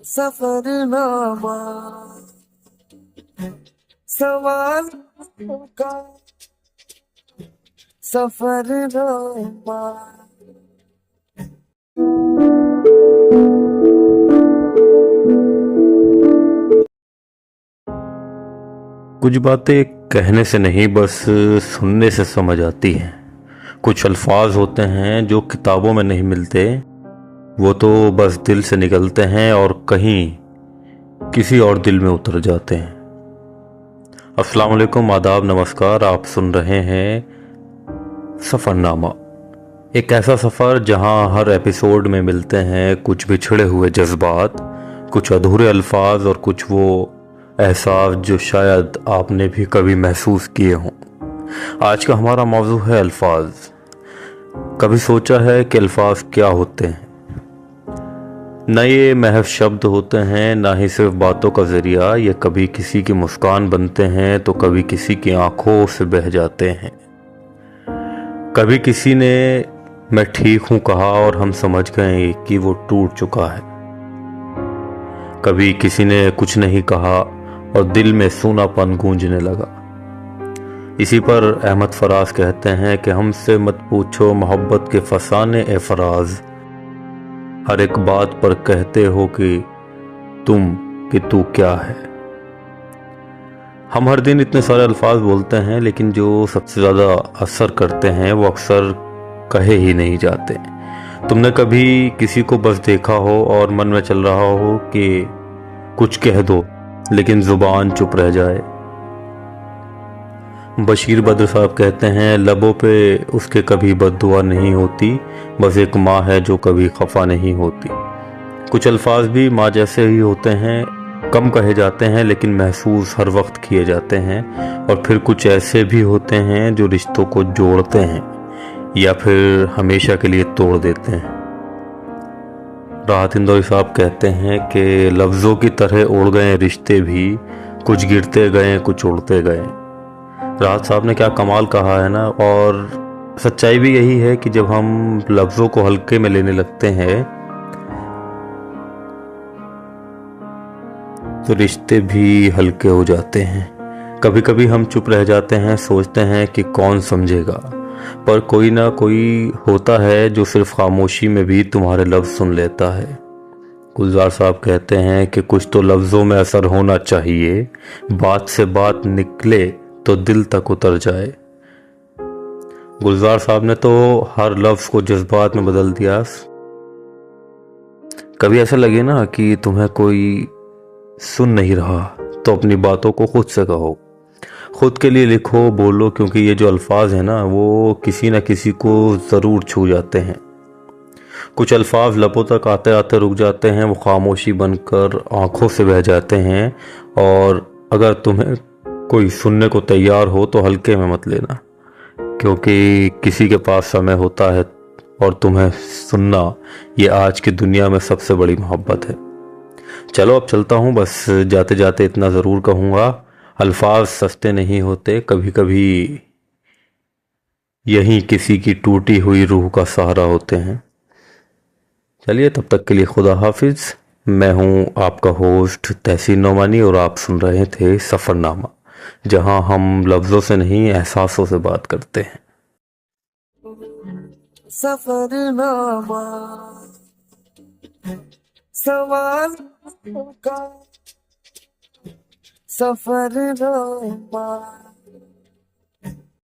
सफरनामा सवाल का सफरनामा। कुछ बातें कहने से नहीं बस सुनने से समझ आती हैं। कुछ अल्फाज होते हैं जो किताबों में नहीं मिलते, वो तो बस दिल से निकलते हैं और कहीं किसी और दिल में उतर जाते हैं। अस्सलाम वालेकुम, आदाब, नमस्कार। आप सुन रहे हैं सफ़रनामा, एक ऐसा सफ़र जहां हर एपिसोड में मिलते हैं कुछ बिछड़े हुए जज्बात, कुछ अधूरे अल्फाज और कुछ वो एहसास जो शायद आपने भी कभी महसूस किए हों। आज का हमारा मौजू है अल्फाज। कभी सोचा है कि अल्फाज क्या होते हैं? न ये महज शब्द होते हैं, ना ही सिर्फ बातों का ज़रिया। ये कभी किसी की मुस्कान बनते हैं तो कभी किसी की आंखों से बह जाते हैं। कभी किसी ने मैं ठीक हूँ कहा और हम समझ गए कि वो टूट चुका है। कभी किसी ने कुछ नहीं कहा और दिल में सूनापन गूंजने लगा। इसी पर अहमद फराज कहते हैं कि हमसे मत पूछो मोहब्बत के फसाने ए फराज, हर एक बात पर कहते हो कि तू क्या है। हम हर दिन इतने सारे अल्फाज बोलते हैं, लेकिन जो सबसे ज़्यादा असर करते हैं वो अक्सर कहे ही नहीं जाते। तुमने कभी किसी को बस देखा हो और मन में चल रहा हो कि कुछ कह दो, लेकिन ज़ुबान चुप रह जाए? बशीर बद्र साहब कहते हैं, लबों पे उसके कभी बद्दुआ नहीं होती, बस एक माँ है जो कभी खफा नहीं होती। कुछ अल्फाज भी माँ जैसे ही होते हैं, कम कहे जाते हैं लेकिन महसूस हर वक्त किए जाते हैं। और फिर कुछ ऐसे भी होते हैं जो रिश्तों को जोड़ते हैं या फिर हमेशा के लिए तोड़ देते हैं। राहत इंदौरी साहब कहते हैं कि लफ्ज़ों की तरह उड़ गए रिश्ते भी, कुछ गिरते गए कुछ उड़ते गए। राहत साहब ने क्या कमाल कहा है ना। और सच्चाई भी यही है कि जब हम लफ्ज़ों को हल्के में लेने लगते हैं तो रिश्ते भी हल्के हो जाते हैं। कभी कभी हम चुप रह जाते हैं, सोचते हैं कि कौन समझेगा, पर कोई ना कोई होता है जो सिर्फ खामोशी में भी तुम्हारे लफ्ज़ सुन लेता है। गुलजार साहब कहते हैं कि कुछ तो लफ्ज़ों में असर होना चाहिए, बात से बात निकले तो दिल तक उतर जाए। गुलजार साहब ने तो हर लफ्ज़ को जज्बात में बदल दिया। कभी ऐसा लगे ना कि तुम्हें कोई सुन नहीं रहा, तो अपनी बातों को खुद से कहो, खुद के लिए लिखो, बोलो, क्योंकि ये जो अल्फाज हैं ना, वो किसी ना किसी को ज़रूर छू जाते हैं। कुछ अल्फाज लबों तक आते आते रुक जाते हैं, वो खामोशी बनकर आंखों से बह जाते हैं। और अगर तुम्हें कोई सुनने को तैयार हो तो हल्के में मत लेना, क्योंकि किसी के पास समय होता है और तुम्हें सुनना ये आज की दुनिया में सबसे बड़ी मोहब्बत है। चलो अब चलता हूँ, बस जाते जाते इतना ज़रूर कहूँगा, अल्फाज सस्ते नहीं होते, कभी कभी यही किसी की टूटी हुई रूह का सहारा होते हैं। चलिए, तब तक के लिए खुदा हाफिज़। मैं हूँ आपका होस्ट तहसीन नोमानी और आप सुन रहे थे सफ़रनामा, जहाँ हम लफ्ज़ों से नहीं एहसासों से बात करते हैं। सफरनामा सवाल का सफरनामा।